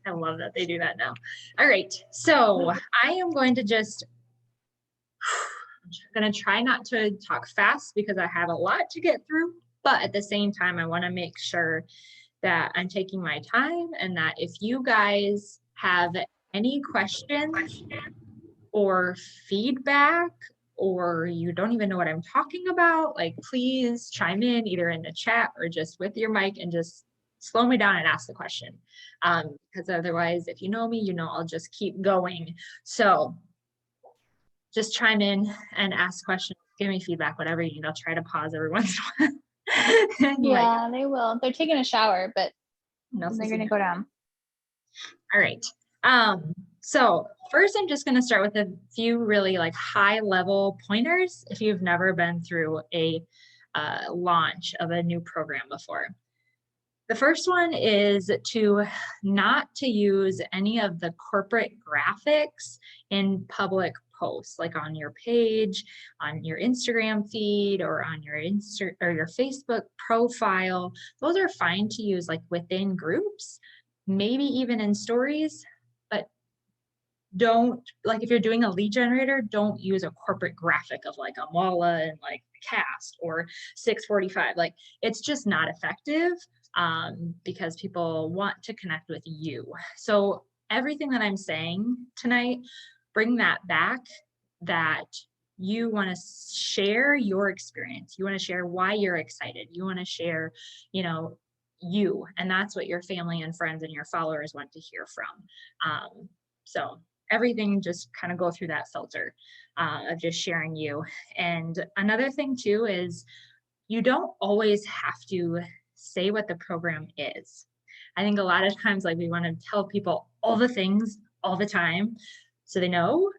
I love that they do that now. All right. So I am going to just, I'm going to try not to talk fast because I have a lot to get through. But at the same time, I want to make sure that I'm taking my time and that if you guys have any questions or feedback or you don't even know what I'm talking about, like please chime in either in the chat or just with your mic and just slow me down and ask the question. Because otherwise, if you know me, you know I'll just keep going. So just chime in and ask questions, give me feedback, whatever you need. I'll try to pause every once in a while. Yeah, they will. They're taking a shower, but they're going to go down. All right. So first, I'm just going to start with a few really like high level pointers if you've never been through a launch of a new program before. The first one is to not to use any of the corporate graphics in public posts, like on your page, on your Instagram feed, or on your your Facebook profile. Those are fine to use like within groups, maybe even in stories, but don't, like if you're doing a lead generator, don't use a corporate graphic of like a mala and like cast or 645. Like it's just not effective because people want to connect with you. So everything that I'm saying tonight, bring that back, that you want to share your experience. You want to share why you're excited. You want to share, you know, you, and that's what your family and friends and your followers want to hear from. So everything just kind of go through that filter of just sharing you. And another thing too is you don't always have to say what the program is. I think a lot of times like we want to tell people all the things all the time so they know,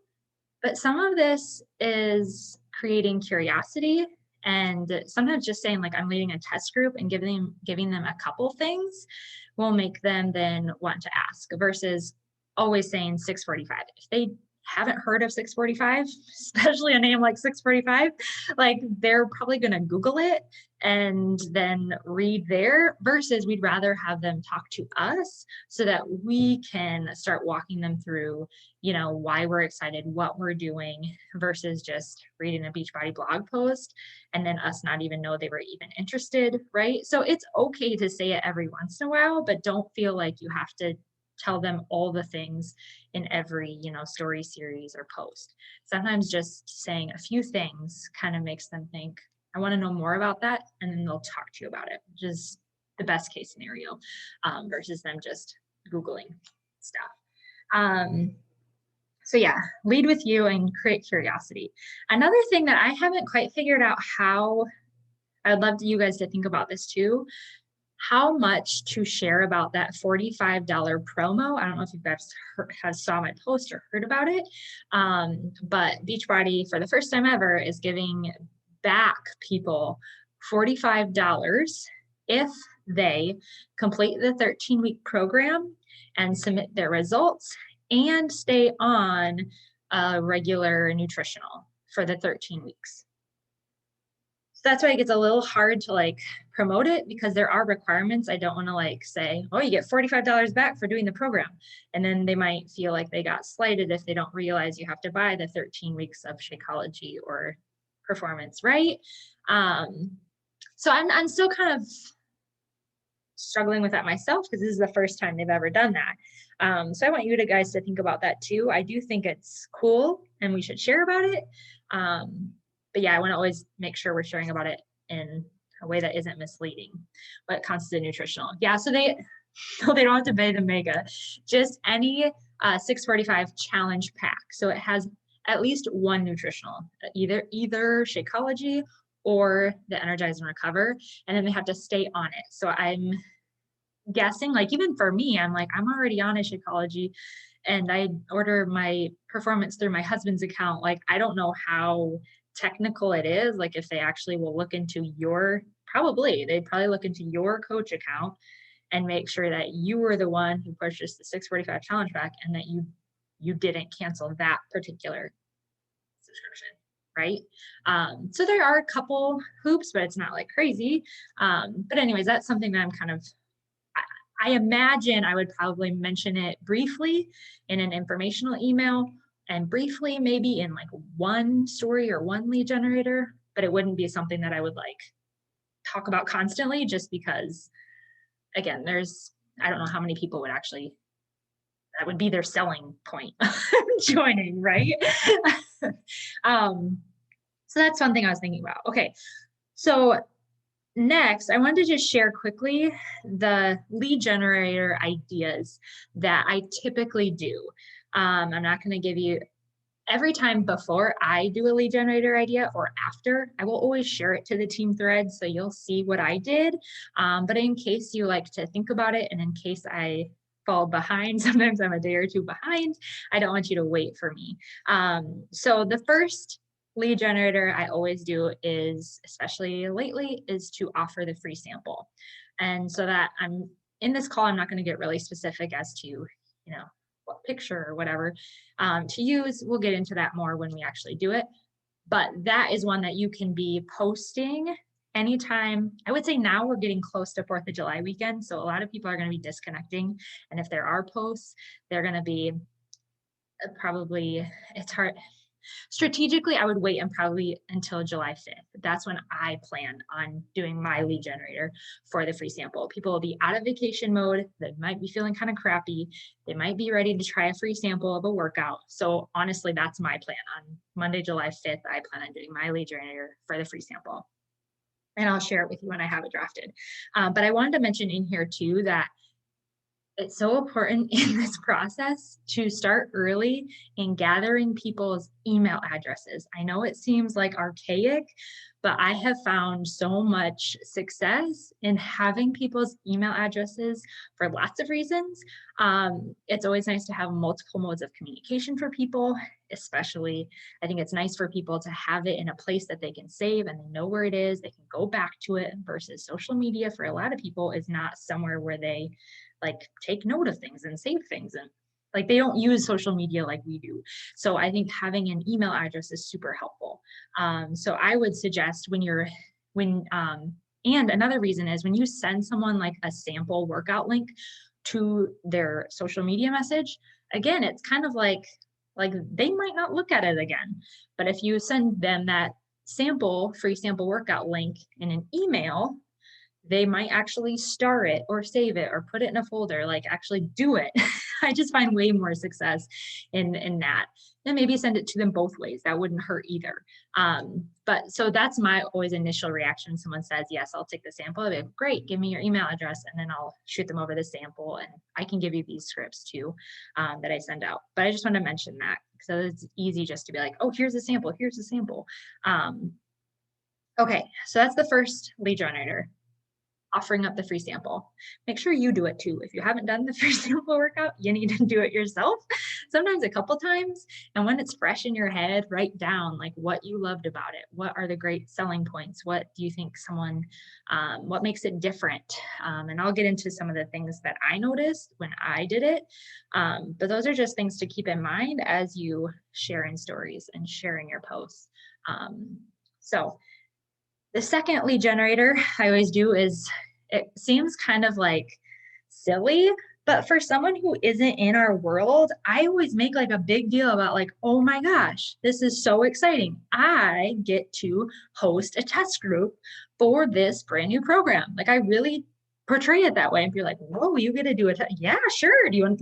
but some of this is creating curiosity and sometimes just saying like I'm leading a test group and giving them a couple things will make them then want to ask versus always saying 645. If they haven't heard of 645, especially a name like 645, like they're probably going to Google it and then read there versus we'd rather have them talk to us so that we can start walking them through, you know, why we're excited, what we're doing versus just reading a Beachbody blog post and then us not even know they were even interested, right? So it's okay to say it every once in a while, but don't feel like you have to tell them all the things in every, you know, story series or post. Sometimes just saying a few things kind of makes them think, I want to know more about that, and then they'll talk to you about it, which is the best case scenario versus them just Googling stuff. So yeah, lead with you and create curiosity. Another thing that I haven't quite figured out how, I'd love you guys to think about this too, how much to share about that $45 promo. I don't know if you guys saw my post or heard about it, but Beachbody for the first time ever is giving back people $45 if they complete the 13-week program and submit their results and stay on a regular nutritional for the 13 weeks. So that's why it gets a little hard to like promote it because there are requirements. I don't want to like say, oh, you get $45 back for doing the program. And then they might feel like they got slighted if they don't realize you have to buy the 13 weeks of Shakeology or Performance, right? So I'm still kind of struggling with that myself because this is the first time they've ever done that. So I want you guys to think about that too. I do think it's cool and we should share about it. But yeah, I want to always make sure we're sharing about it in a way that isn't misleading. What constitutes a nutritional? Yeah, so they don't have to pay the mega, just any 645 challenge pack. So it has at least one nutritional, either Shakeology or the Energize and Recover, and then they have to stay on it. So I'm guessing, like even for me, I'm like, I'm already on a Shakeology and I order my Performance through my husband's account. Like, I don't know how technical it is. Like if they actually will look into they'd probably look into your coach account and make sure that you were the one who purchased the 645 challenge pack and that you didn't cancel that particular subscription, right? So there are a couple hoops, but it's not like crazy. But anyways, that's something that I'm kind of, I imagine I would probably mention it briefly in an informational email and briefly maybe in like one story or one lead generator, but it wouldn't be something that I would like talk about constantly, just because, again, I don't know how many people would actually, that would be their selling point joining, right? So that's one thing I was thinking about. Okay, so next, I wanted to just share quickly the lead generator ideas that I typically do. I'm not going to give you every time before I do a lead generator idea or after. I will always share it to the team thread so you'll see what I did. But in case you like to think about it, and in case I fall behind, sometimes I'm a day or two behind, I don't want you to wait for me. So the first lead generator I always do is, especially lately, is to offer the free sample. And so that I'm in this call, I'm not going to get really specific as to, what picture or whatever to use. We'll get into that more when we actually do it. But that is one that you can be posting anytime. I would say now we're getting close to 4th of July weekend. So a lot of people are going to be disconnecting. And if there are posts, they're going to be probably, it's hard. Strategically, I would wait and probably until July 5th. That's when I plan on doing my lead generator for the free sample. People will be out of vacation mode. They might be feeling kind of crappy. They might be ready to try a free sample of a workout. So honestly, that's my plan. On Monday, July 5th, I plan on doing my lead generator for the free sample. And I'll share it with you when I have it drafted. But I wanted to mention in here too that it's so important in this process to start early in gathering people's email addresses. I know it seems like archaic, but I have found so much success in having people's email addresses for lots of reasons. It's always nice to have multiple modes of communication for people, especially I think it's nice for people to have it in a place that they can save and they know where it is, they can go back to it, versus social media for a lot of people is not somewhere where they like take note of things and save things, and like they don't use social media like we do. So I think having an email address is super helpful. So I would suggest and another reason is when you send someone like a sample workout link to their social media message, again, it's kind of like they might not look at it again. But if you send them that free sample workout link in an email, they might actually star it or save it or put it in a folder, like actually do it. I just find way more success in that. Then maybe send it to them both ways. That wouldn't hurt either. But so that's my always initial reaction. Someone says, yes, I'll take the sample. I'll be like, great, give me your email address. And then I'll shoot them over the sample. And I can give you these scripts too that I send out. But I just want to mention that. So it's easy just to be like, oh, here's a sample, here's a sample. Okay, so that's the first lead generator, offering up the free sample. Make sure you do it too. If you haven't done the free sample workout, you need to do it yourself, sometimes a couple times. And when it's fresh in your head, write down like what you loved about it. What are the great selling points? What do you think what makes it different? And I'll get into some of the things that I noticed when I did it. But those are just things to keep in mind as you share in stories and sharing your posts. So the second lead generator I always do is, it seems kind of like silly, but for someone who isn't in our world, I always make like a big deal about like, oh my gosh, this is so exciting. I get to host a test group for this brand new program. Like I really portray it that way. And you're like, whoa, you get to do it. Yeah, sure. Do you want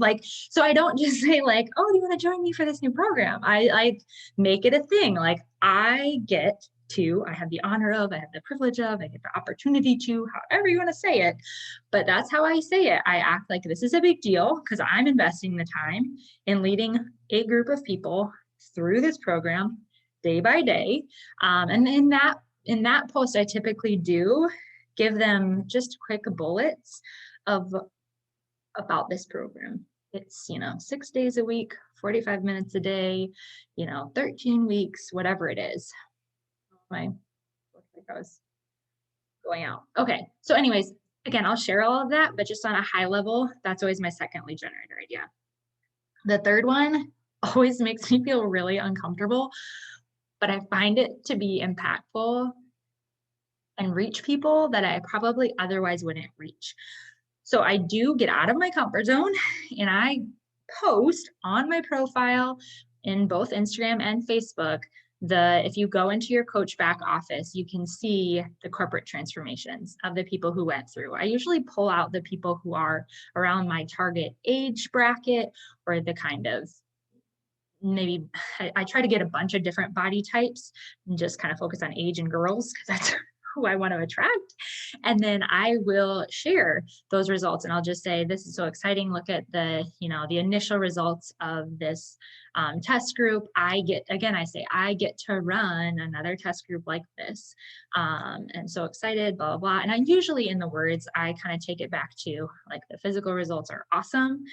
so I don't just say like, oh, do you want to join me for this new program? I like make it a thing. Like I have the honor of, I have the privilege of, I get the opportunity to, however you want to say it, but that's how I say it. I act like this is a big deal because I'm investing the time in leading a group of people through this program day by day. And in that post, I typically do give them just quick bullets about this program. It's, 6 days a week, 45 minutes a day, 13 weeks, whatever it is. I was going out. Okay. So anyways, again, I'll share all of that, but just on a high level, that's always my second lead generator idea. The third one always makes me feel really uncomfortable, but I find it to be impactful and reach people that I probably otherwise wouldn't reach. So I do get out of my comfort zone and I post on my profile in both Instagram and Facebook. If you go into your coach back office, you can see the corporate transformations of the people who went through. I usually pull out the people who are around my target age bracket, or the kind of, maybe I try to get a bunch of different body types and just kind of focus on age and girls, because that's who I want to attract. And then I will share those results, and I'll just say, this is so exciting. Look at the initial results of this test group. I get to run another test group like this. And so excited, blah, blah, blah. And I usually, in the words, I kind of take it back to like, the physical results are awesome,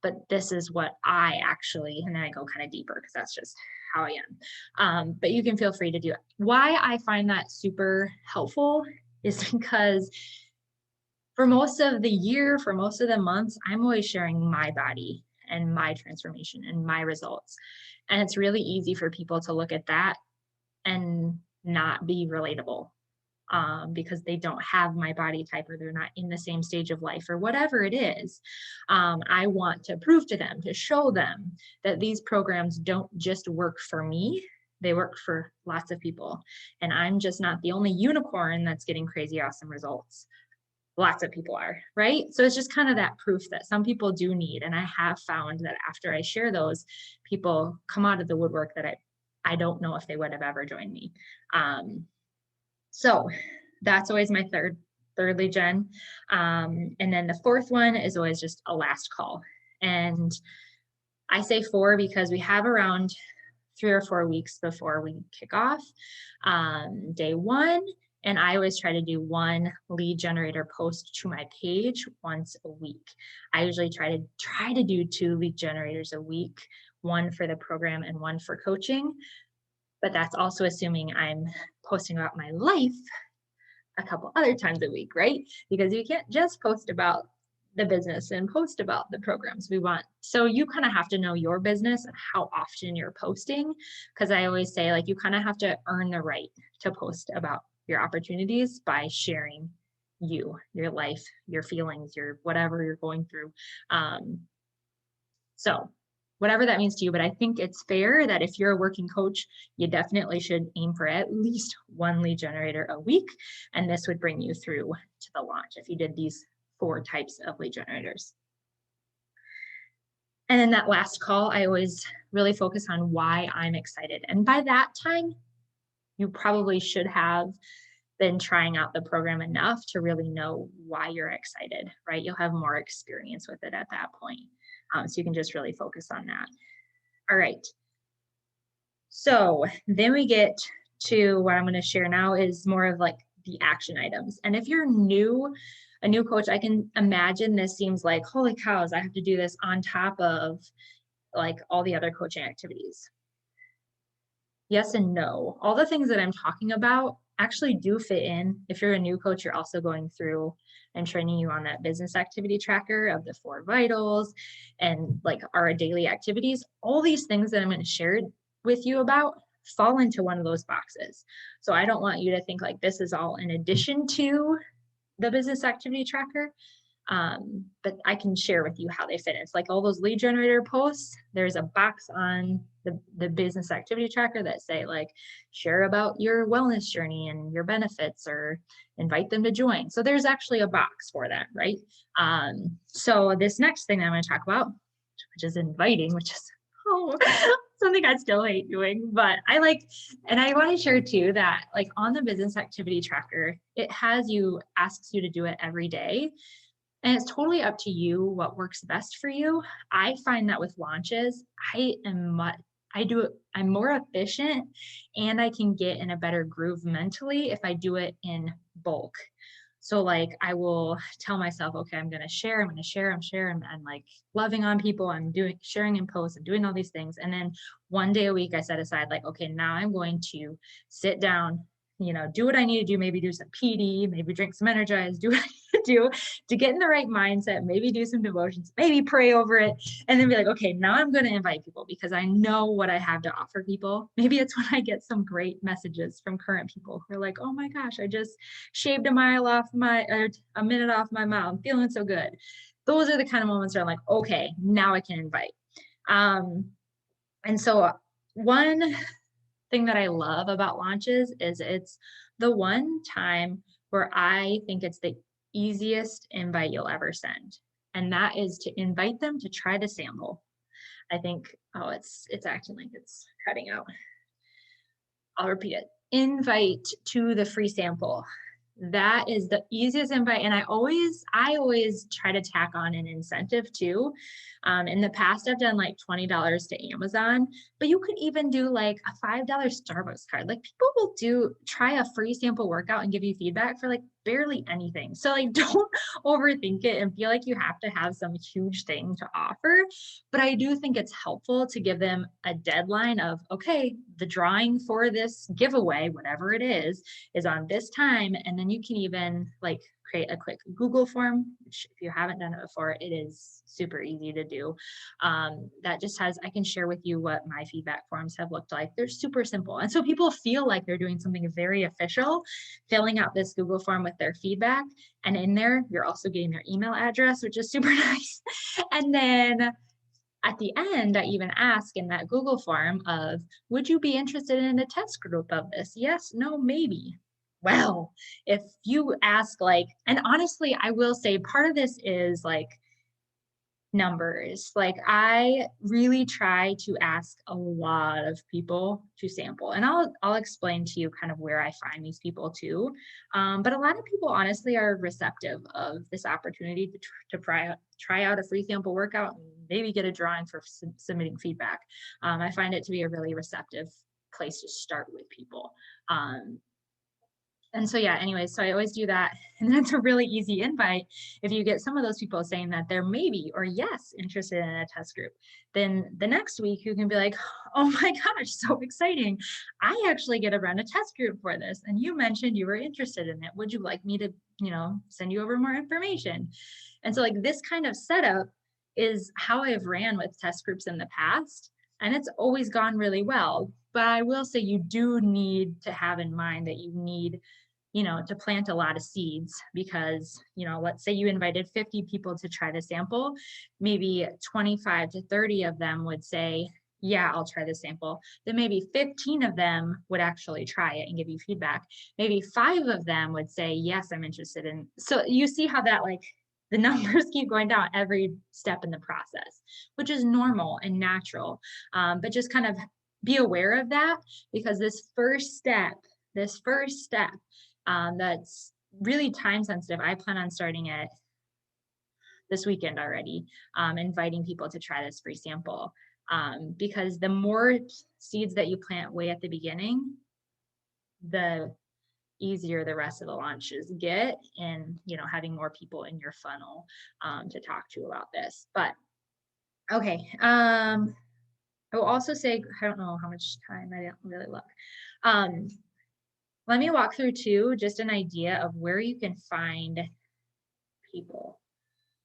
but this is what I actually, and then I go kind of deeper, because that's just how I am. But you can feel free to do it. Why I find that super helpful is because for most of the year, for most of the months, I'm always sharing my body and my transformation and my results. And it's really easy for people to look at that and not be relatable. Because they don't have my body type, or they're not in the same stage of life, or whatever it is. I want to prove to them, to show them that these programs don't just work for me, they work for lots of people. And I'm just not the only unicorn that's getting crazy awesome results. Lots of people are, right? So it's just kind of that proof that some people do need. And I have found that after I share those, people come out of the woodwork that I don't know if they would have ever joined me. So that's always my third lead gen. And then the fourth one is always just a last call. And I say 4 because we have around 3 or 4 weeks before we kick off day 1. And I always try to do 1 lead generator post to my page once a week. I usually try to do 2 lead generators a week, 1 for the program and 1 for coaching. But that's also assuming I'm posting about my life a couple other times a week, right? Because you can't just post about the business and post about the programs we want. So you kind of have to know your business and how often you're posting. Because I always say, like, you kind of have to earn the right to post about your opportunities by sharing your life, your feelings, your whatever you're going through. So whatever that means to you, but I think it's fair that if you're a working coach, you definitely should aim for at least 1 lead generator a week. And this would bring you through to the launch if you did these 4 types of lead generators. And then that last call, I always really focus on why I'm excited. And by that time, you probably should have been trying out the program enough to really know why you're excited, right? You'll have more experience with it at that point. So you can just really focus on that. All right. So then we get to what I'm going to share now is more of like the action items. And if you're a new coach, I can imagine this seems like, holy cows, I have to do this on top of like all the other coaching activities. Yes and no. All the things that I'm talking about actually do fit in. If you're a new coach, you're also going through and training you on that business activity tracker of the 4 vitals and like our daily activities. All these things that I'm going to share with you about fall into one of those boxes. So I don't want you to think like this is all in addition to the business activity tracker. But I can share with you how they fit. It's like all those lead generator posts, there's a box on the business activity tracker that say like, share about your wellness journey and your benefits, or invite them to join. So there's actually a box for that, right? So this next thing that I'm going to talk about, which is inviting, which is something I still hate doing, but I like, and I want to share too that like on the business activity tracker, it asks you to do it every day. And it's totally up to you what works best for you. I find that with launches, I'm more efficient, and I can get in a better groove mentally if I do it in bulk. So like I will tell myself, okay, I'm gonna share, I'm like loving on people, I'm sharing in posts, I'm doing all these things. And then 1 day a week I set aside like, okay, now I'm going to sit down do what I need to do, maybe do some PD, maybe drink some Energize, do what I need to do to get in the right mindset, maybe do some devotions, maybe pray over it, and then be like, okay, now I'm going to invite people because I know what I have to offer people. Maybe it's when I get some great messages from current people who are like, oh my gosh, I just shaved a minute off my mile. I'm feeling so good. Those are the kind of moments where I'm like, okay, now I can invite. And so one thing that I love about launches is it's the one time where I think it's the easiest invite you'll ever send. And that is to invite them to try the sample. I think, it's acting like it's cutting out. I'll repeat it. Invite to the free sample. That is the easiest invite. And I always try to tack on an incentive too. In the past, I've done like $20 to Amazon, but you could even do like a $5 Starbucks card. Like people will try a free sample workout and give you feedback for like barely anything. So like, don't overthink it and feel like you have to have some huge thing to offer. But I do think it's helpful to give them a deadline of, okay, the drawing for this giveaway, whatever it is on this time. And then you can even like create a quick Google form, which if you haven't done it before, it is super easy to do. That just I can share with you what my feedback forms have looked like. They're super simple. And so people feel like they're doing something very official, filling out this Google form with their feedback. And in there, you're also getting their email address, which is super nice. And then at the end, I even ask in that Google form of, would you be interested in a test group of this? Yes, no, maybe. Well, if you ask and honestly, I will say part of this is like numbers. Like I really try to ask a lot of people to sample, and I'll explain to you kind of where I find these people too. But a lot of people honestly are receptive of this opportunity to try out a free sample workout and maybe get a drawing for submitting feedback. I find it to be a really receptive place to start with people. And so, yeah, anyway, so I always do that. And then it's a really easy invite. If you get some of those people saying that they're maybe or yes interested in a test group, then the next week you can be like, oh my gosh, so exciting. I actually get to run a test group for this. And you mentioned you were interested in it. Would you like me to, send you over more information? And so like this kind of setup is how I've ran with test groups in the past. And it's always gone really well. But I will say you do need to have in mind that you need to plant a lot of seeds because, let's say you invited 50 people to try the sample, maybe 25 to 30 of them would say, yeah, I'll try the sample. Then maybe 15 of them would actually try it and give you feedback. Maybe 5 of them would say, yes, I'm interested in. So you see how that the numbers keep going down every step in the process, which is normal and natural. But just kind of be aware of that because this first step, that's really time sensitive. I plan on starting it this weekend already, inviting people to try this free sample. Because the more seeds that you plant way at the beginning, the easier the rest of the launches get and, having more people in your funnel to talk to about this. But okay. I will also say, I don't know how much time, I didn't really look. Let me walk through too, just an idea of where you can find people.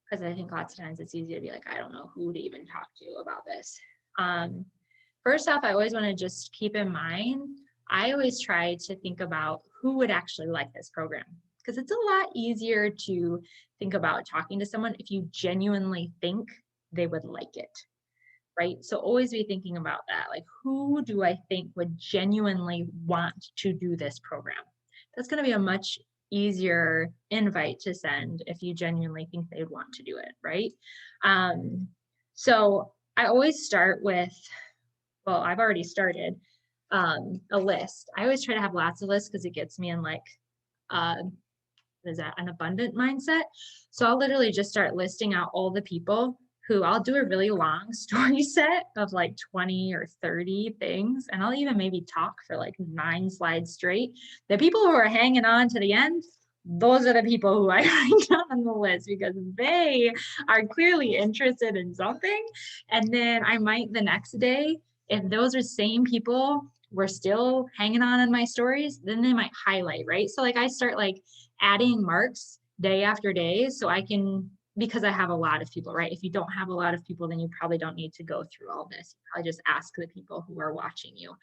Because I think lots of times it's easy to be like, I don't know who to even talk to about this. First off, I always want to just keep in mind, I always try to think about who would actually like this program. Because it's a lot easier to think about talking to someone if you genuinely think they would like it. Right? So always be thinking about that. Like, who do I think would genuinely want to do this program? That's going to be a much easier invite to send if you genuinely think they would want to do it, right? So I always start with, well, I've already started a list. I always try to have lots of lists because it gets me in an abundant mindset. So I'll literally just start listing out all the people who I'll do a really long story set of 20 or 30 things. And I'll even maybe talk for 9 slides straight. The people who are hanging on to the end, those are the people who I write down on the list because they are clearly interested in something. And then I might the next day, if those are same people we're still hanging on in my stories, then they might highlight, right? So like I start like adding marks day after day so I can, because I have a lot of people, right? If you don't have a lot of people, then you probably don't need to go through all this. You probably just ask the people who are watching you.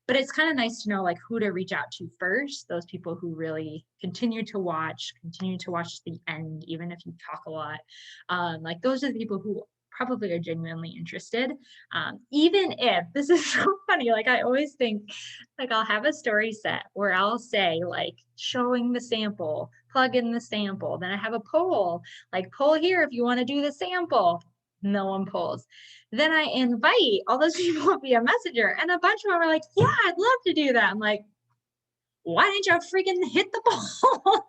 But it's kind of nice to know like who to reach out to first, those people who really continue to watch to the end, even if you talk a lot. Like those are the people who probably are genuinely interested. Even if this is so funny, like I always think like I'll have a story set where I'll say like showing the sample, plug in the sample. Then I have a poll, like poll here if you want to do the sample. No one polls. Then I invite all those people via Messenger, and a bunch of them are like, yeah, I'd love to do that. I'm like, why didn't you freaking hit the ball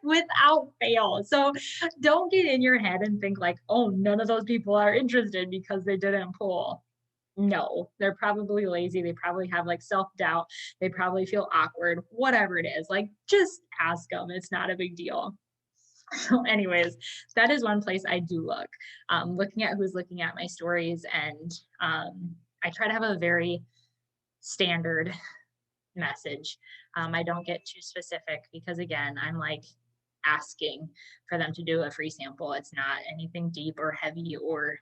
without fail? So don't get in your head and think like, oh, none of those people are interested because they didn't poll. No, they're probably lazy. They probably have like self-doubt. They probably feel awkward, whatever it is. Like just ask them. It's not a big deal. So anyways, that is one place I do look, looking at who's looking at my stories. And I try to have a very standard message. I don't get too specific because again, I'm like asking for them to do a free sample. It's not anything deep or heavy or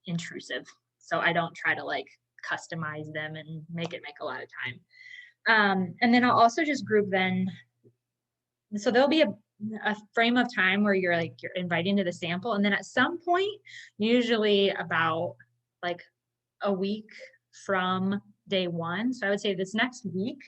intrusive. So I don't try to like customize them and make a lot of time. And then I'll also just group then. So there'll be a frame of time where you're inviting to the sample. And then at some point, usually about like a week from day one. So I would say this next week,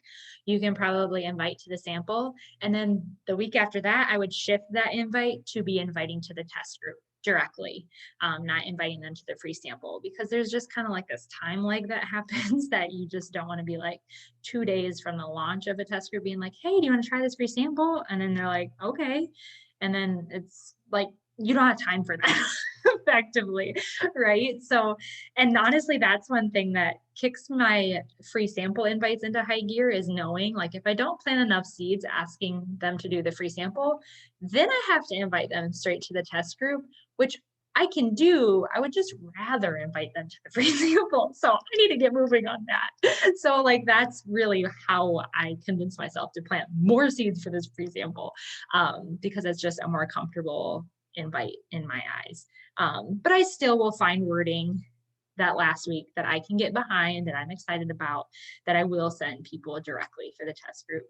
you can probably invite to the sample. And then the week after that, I would shift that invite to be inviting to the test group directly, not inviting them to the free sample, because there's just kind of like this time lag that happens that you just don't want to be like 2 days from the launch of a test group being like, hey, do you want to try this free sample? And then they're like, okay. And then it's like, you don't have time for that effectively, right? So, and honestly, that's one thing that kicks my free sample invites into high gear is knowing like if I don't plant enough seeds asking them to do the free sample, then I have to invite them straight to the test group, which I can do. I would just rather invite them to the free sample. So I need to get moving on that. So like, that's really how I convince myself to plant more seeds for this free sample, because it's just a more comfortable invite in my eyes. But I still will find wording that last week that I can get behind, that I'm excited about, that I will send people directly for the test group.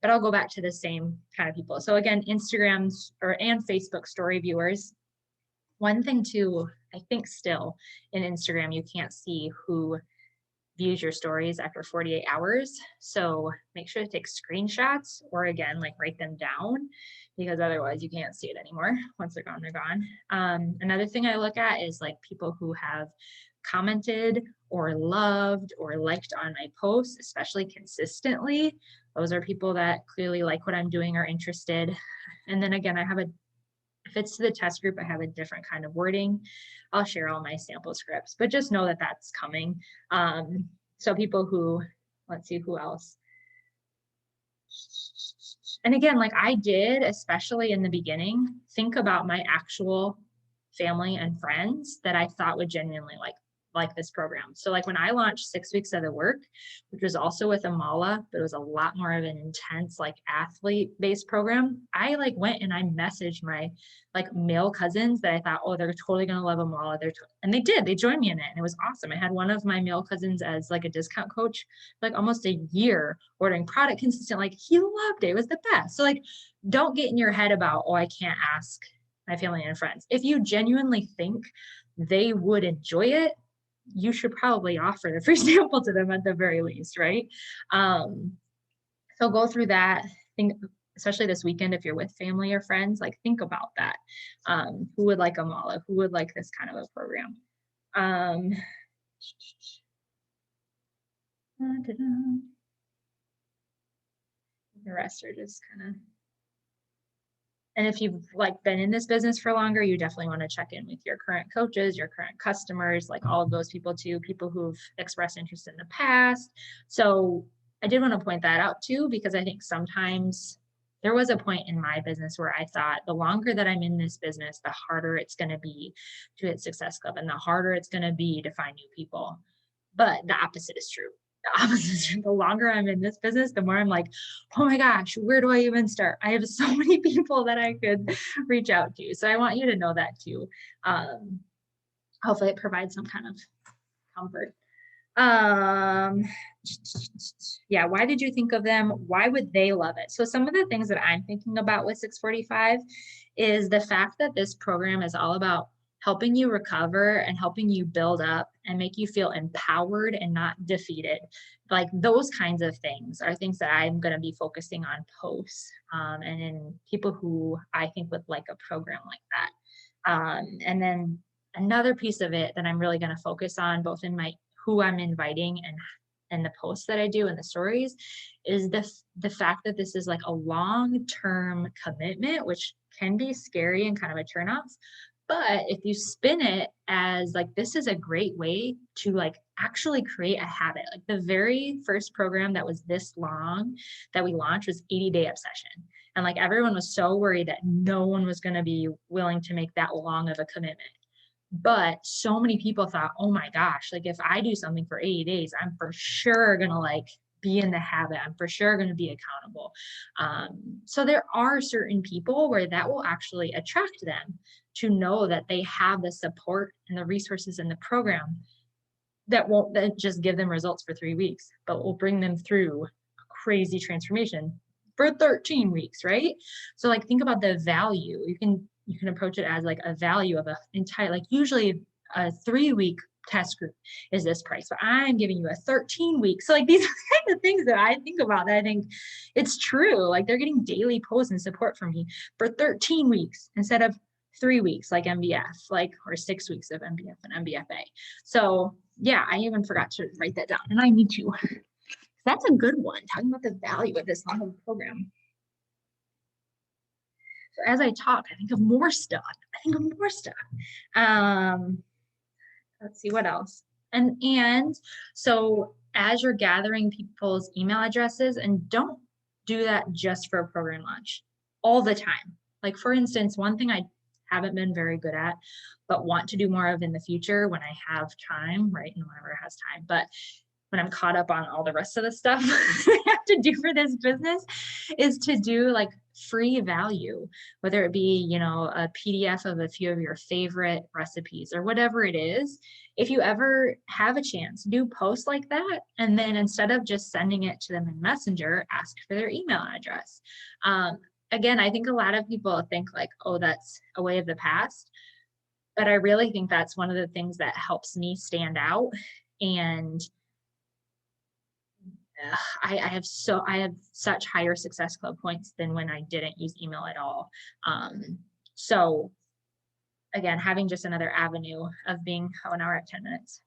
But I'll go back to the same kind of people. So again, Instagrams and Facebook story viewers. One thing too, I think still in Instagram, you can't see who views your stories after 48 hours. So make sure to take screenshots or again, like write them down, because otherwise you can't see it anymore. Once they're gone, they're gone. Another thing I look at is like people who have commented or loved or liked on my posts, especially consistently. Those are people that clearly like what I'm doing or interested. And then again, if it's to the test group, I have a different kind of wording. I'll share all my sample scripts, but just know that that's coming. So people who, let's see who else. And again, like I did, especially in the beginning, think about my actual family and friends that I thought would genuinely like this program. So like when I launched 6 Weeks of the Work, which was also with Amala, but it was a lot more of an intense like athlete-based program, I like went and I messaged my like male cousins that I thought, oh, they're totally gonna love Amala. And they did. They joined me in it, and it was awesome. I had one of my male cousins as like a discount coach, like almost a year ordering product consistent. Like he loved it. It was the best. So like, don't get in your head about, oh, I can't ask my family and friends. If you genuinely think they would enjoy it, you should probably offer the free sample to them at the very least, right? So go through that. Think, especially this weekend, if you're with family or friends, like think about that. Who would like Amala? Who would like this kind of a program? The rest are just kind of. And if you've like been in this business for longer, you definitely want to check in with your current coaches, your current customers, like all of those people too, people who've expressed interest in the past. So I did want to point that out too, because I think sometimes there was a point in my business where I thought the longer that I'm in this business, the harder it's going to be to hit Success Club and the harder it's going to be to find new people. But the opposite is true. The opposite is true. The longer I'm in this business, the more I'm like, oh my gosh, where do I even start? I have so many people that I could reach out to. So I want you to know that too. Hopefully it provides some kind of comfort. Yeah, why did you think of them? Why would they love it? So some of the things that I'm thinking about with 645 is the fact that this program is all about helping you recover and helping you build up and make you feel empowered and not defeated. Like those kinds of things are things that I'm going to be focusing on posts and in people who I think would like a program like that. And then another piece of it that I'm really going to focus on both in my who I'm inviting and the posts that I do and the stories is the fact that this is like a long-term commitment, which can be scary and kind of a turnoff. But if you spin it as like, this is a great way to like actually create a habit. Like the very first program that was this long that we launched was 80-day obsession. And like everyone was so worried that no one was going to be willing to make that long of a commitment. But so many people thought, oh my gosh, like if I do something for 80 days, I'm for sure going to like be in the habit. I'm for sure going to be accountable. So there are certain people where that will actually attract them to know that they have the support and the resources in the program that won't then just give them results for 3 weeks, but will bring them through a crazy transformation for 13 weeks, right? So like think about the value. You can approach it as like a value of a entire, like usually a 3-week test group is this price, but I'm giving you a 13-week. So like these are kind of things that I think about that I think it's true. Like they're getting daily posts and support from me for 13 weeks instead of 3 weeks like MBF, like, or 6 weeks of MBF and MBFA. So yeah, I even forgot to write that down and I need to. That's a good one, talking about the value of this long program. So as I talk, I think of more stuff. Let's see what else. And so as you're gathering people's email addresses, and don't do that just for a program launch all the time. Like for instance, one thing I haven't been very good at, but want to do more of in the future when I have time, right? And whenever has time, but when I'm caught up on all the rest of the stuff I have to do for this business is to do like free value, whether it be, you know, a PDF of a few of your favorite recipes or whatever it is. If you ever have a chance, do posts like that. And then instead of just sending it to them in Messenger, ask for their email address. Again, I think a lot of people think like, oh, that's a way of the past. But I really think that's one of the things that helps me stand out. And I have such higher Success Club points than when I didn't use email at all. So again, having just another avenue of being 1 hour at 10 minutes.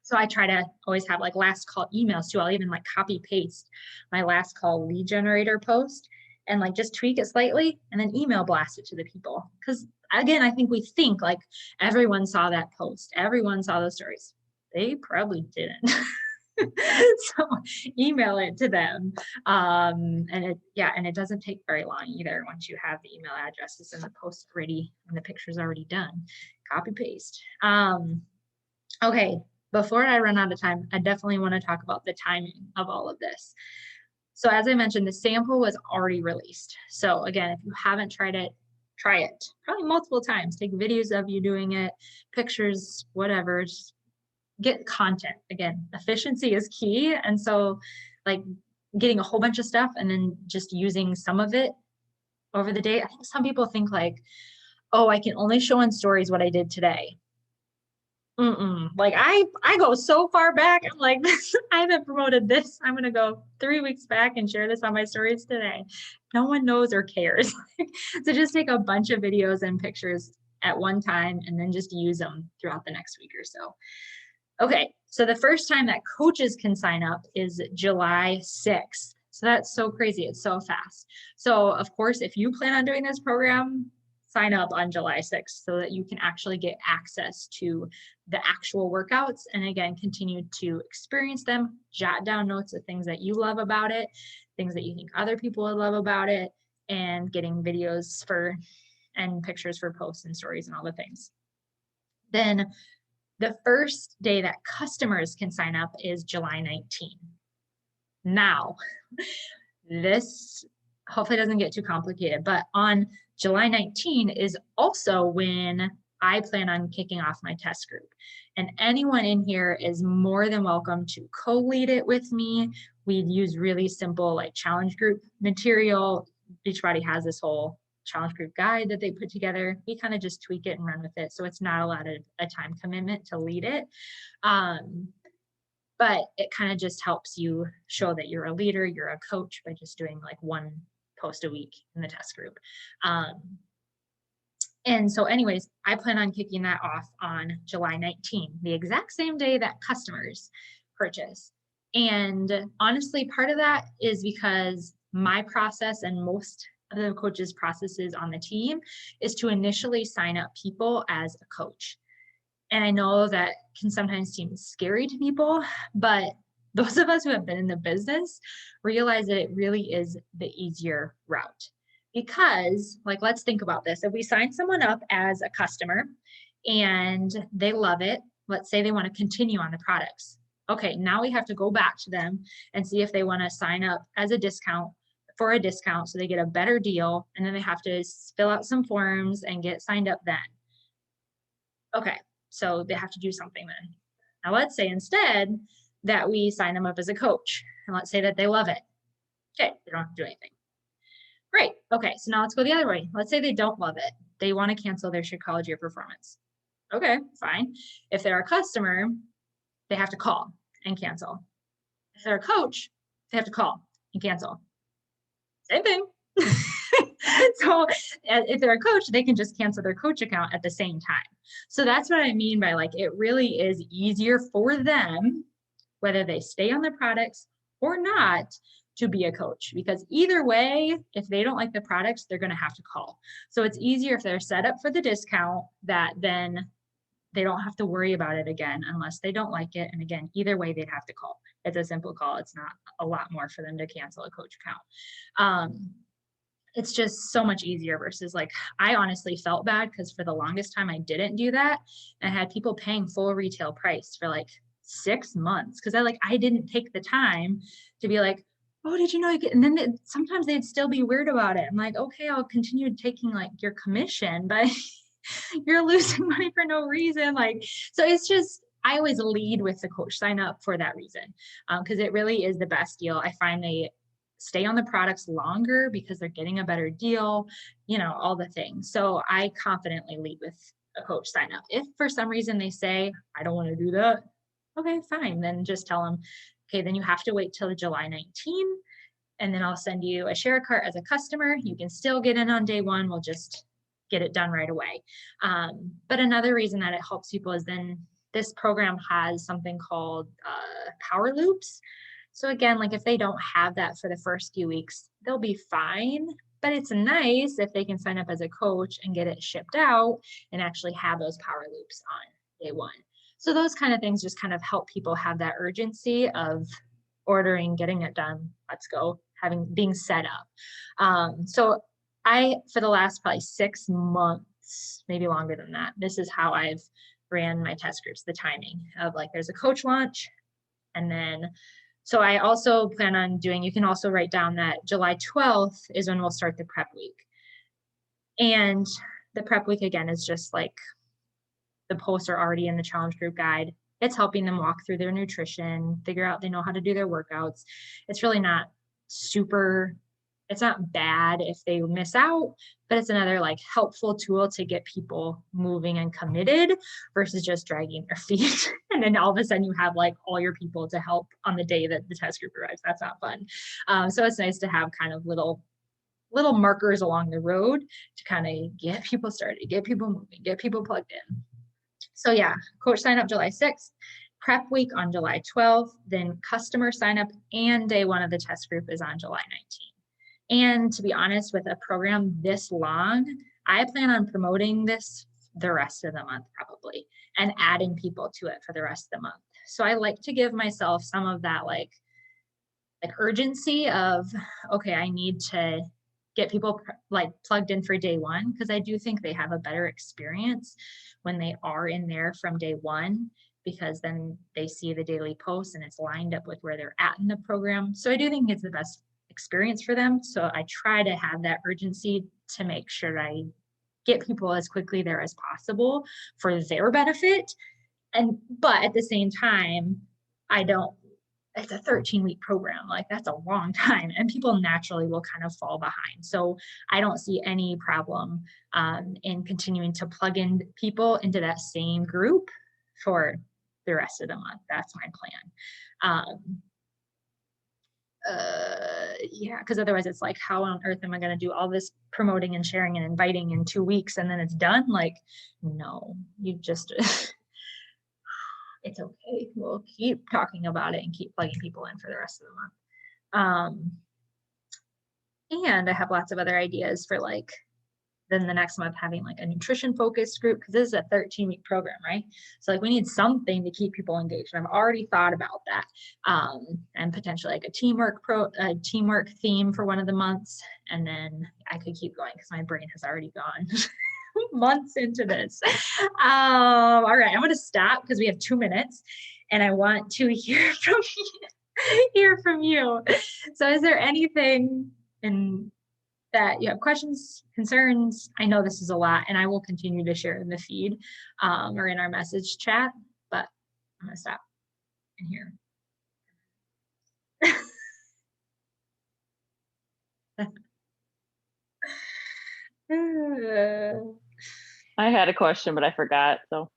So I try to always have like last call emails too. I'll even like copy paste my last call lead generator post and like just tweak it slightly and then email blast it to the people. Because again, I think we think like everyone saw that post, everyone saw those stories. They probably didn't. So email it to them. And it doesn't take very long either once you have the email addresses and the post ready and the picture's already done. Copy paste. Okay, before I run out of time, I definitely want to talk about the timing of all of this. So as I mentioned, the sample was already released. So again, if you haven't tried it, try it probably multiple times. Take videos of you doing it, pictures, whatever. Just get content. Again, efficiency is key. And so like getting a whole bunch of stuff and then just using some of it over the day. I think some people think like, oh, I can only show in stories what I did today. Like I go so far back. I'm like, I haven't promoted this. I'm going to go 3 weeks back and share this on my stories today. No one knows or cares. So just take a bunch of videos and pictures at one time and then just use them throughout the next week or so. Okay, so the first time that coaches can sign up is July 6th. So that's so crazy. It's so fast. So of course, if you plan on doing this program, sign up on July 6th so that you can actually get access to the actual workouts and again, continue to experience them, jot down notes of things that you love about it, things that you think other people would love about it, and getting videos and pictures for posts and stories and all the things. Then The first day that customers can sign up is July 19. Now, this hopefully doesn't get too complicated, but on July 19 is also when I plan on kicking off my test group. And anyone in here is more than welcome to co-lead it with me. We use really simple like challenge group material. Beachbody has this whole challenge group guide that they put together. We kind of just tweak it and run with it. So it's not a lot of a time commitment to lead it. But it kind of just helps you show that you're a leader, you're a coach by just doing like one post a week in the test group. And so anyways, I plan on kicking that off on July 19, the exact same day that customers purchase. And honestly, part of that is because my process and most of the coaches' processes on the team is to initially sign up people as a coach. And I know that can sometimes seem scary to people, but those of us who have been in the business realize that it really is the easier route. Because, like, let's think about this. If we sign someone up as a customer and they love it, let's say they want to continue on the products. Okay, now we have to go back to them and see if they want to sign up as a discount for a discount so they get a better deal. And then they have to fill out some forms and get signed up then. Okay, so they have to do something then. Now, let's say instead that we sign them up as a coach, and let's say that they love it. Okay, they don't have to do anything. Great. Okay, so now let's go the other way. Let's say they don't love it. They want to cancel their Shakeology or Performance. Okay, fine. If they're a customer, they have to call and cancel. If they're a coach, they have to call and cancel. Same thing. So if they're a coach, they can just cancel their coach account at the same time. So that's what I mean by like, it really is easier for them, whether they stay on the products or not, to be a coach, because either way, if they don't like the products, they're going to have to call. So it's easier if they're set up for the discount, that then they don't have to worry about it again unless they don't like it. And again, either way, they'd have to call. It's a simple call. It's not a lot more for them to cancel a coach account. It's just so much easier versus like, I honestly felt bad because for the longest time I didn't do that. And I had people paying full retail price for like 6 months because I didn't take the time to be like, oh, did you know you get, and then sometimes they'd still be weird about it. I'm like, okay, I'll continue taking like your commission, but you're losing money for no reason. Like, so it's just, I always lead with the coach sign up for that reason. Because it really is the best deal. I find they stay on the products longer because they're getting a better deal, you know, all the things. So I confidently lead with a coach sign up. If for some reason they say, I don't want to do that, okay, fine. Then just tell them, okay, then you have to wait till July 19, and then I'll send you a share cart as a customer. You can still get in on day one. We'll just get it done right away. But another reason that it helps people is then this program has something called power loops. So again, like if they don't have that for the first few weeks, they'll be fine. But it's nice if they can sign up as a coach and get it shipped out and actually have those power loops on day one. So those kind of things just kind of help people have that urgency of ordering, getting it done, let's go, being set up. So for the last probably 6 months, maybe longer than that, this is how I've ran my test groups, the timing of like, there's a coach launch. And then, so I also plan on doing, you can also write down that July 12th is when we'll start the prep week. And the prep week again is just like, the posts are already in the challenge group guide. It's helping them walk through their nutrition, figure out they know how to do their workouts. It's really not it's not bad if they miss out, but it's another like helpful tool to get people moving and committed versus just dragging their feet. And then all of a sudden you have like all your people to help on the day that the test group arrives. That's not fun. So it's nice to have kind of little markers along the road to kind of get people started, get people moving, get people plugged in. So yeah, coach sign up July 6th, prep week on July 12th, then customer sign up and day one of the test group is on July 19th. And to be honest, with a program this long, I plan on promoting this the rest of the month probably and adding people to it for the rest of the month. So I like to give myself some of that like urgency of, okay, I need to get people like plugged in for day one, because I do think they have a better experience when they are in there from day one, because then they see the daily posts and it's lined up with where they're at in the program. So I do think it's the best experience for them. So I try to have that urgency to make sure that I get people as quickly there as possible for their benefit. But at the same time, I don't, it's a 13-week program. Like, that's a long time, and people naturally will kind of fall behind. So I don't see any problem in continuing to plug in people into that same group for the rest of the month. That's my plan. Yeah, because otherwise it's like, how on earth am I going to do all this promoting and sharing and inviting in 2 weeks and then it's done? Like, no, you just it's okay. We'll keep talking about it and keep plugging people in for the rest of the month. And I have lots of other ideas for like then the next month having like a nutrition focused group, because this is a 13-week program, right? So like we need something to keep people engaged. And I've already thought about that. And potentially like a teamwork theme for one of the months. And then I could keep going because my brain has already gone months into this. All right, I'm going to stop because we have 2 minutes and I want to hear from you. So is there anything that you have questions, concerns? I know this is a lot and I will continue to share in the feed or in our message chat, but I'm going to stop in here. I had a question, but I forgot. So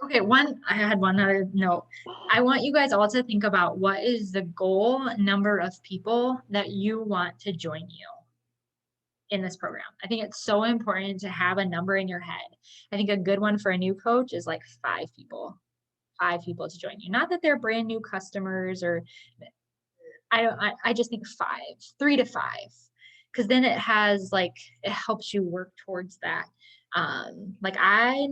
okay, I had one other note. I want you guys all to think about what is the goal number of people that you want to join you in this program. I think it's so important to have a number in your head. I think a good one for a new coach is like 5 people to join you. Not that they're brand new customers, or I just think 3 to 5, because then it helps you work towards that. Like I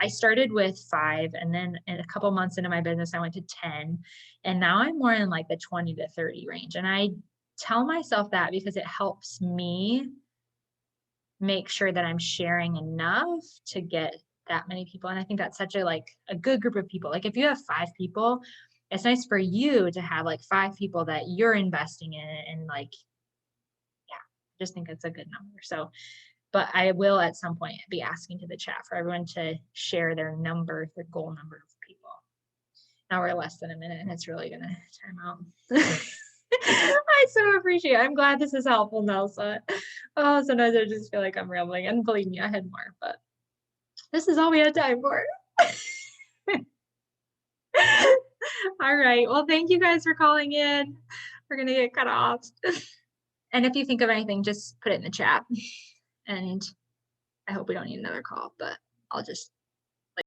started with 5, and then in a couple months into my business, I went to 10, and now I'm more in like the 20 to 30 range. And I tell myself that because it helps me make sure that I'm sharing enough to get that many people. And I think that's such a good group of people. Like if you have 5 people, it's nice for you to have like 5 people that you're investing in, and like, yeah, I just think it's a good number. So, but I will at some point be asking to the chat for everyone to share their goal number of people. Now we're less than a minute and it's really gonna time out. I so appreciate it. I'm glad this is helpful, Nelsa. Oh, sometimes I just feel like I'm rambling, and believe me, I had more, but this is all we had time for. All right. Well, thank you guys for calling in. We're going to get cut off. And if you think of anything, just put it in the chat. And I hope we don't need another call, but I'll just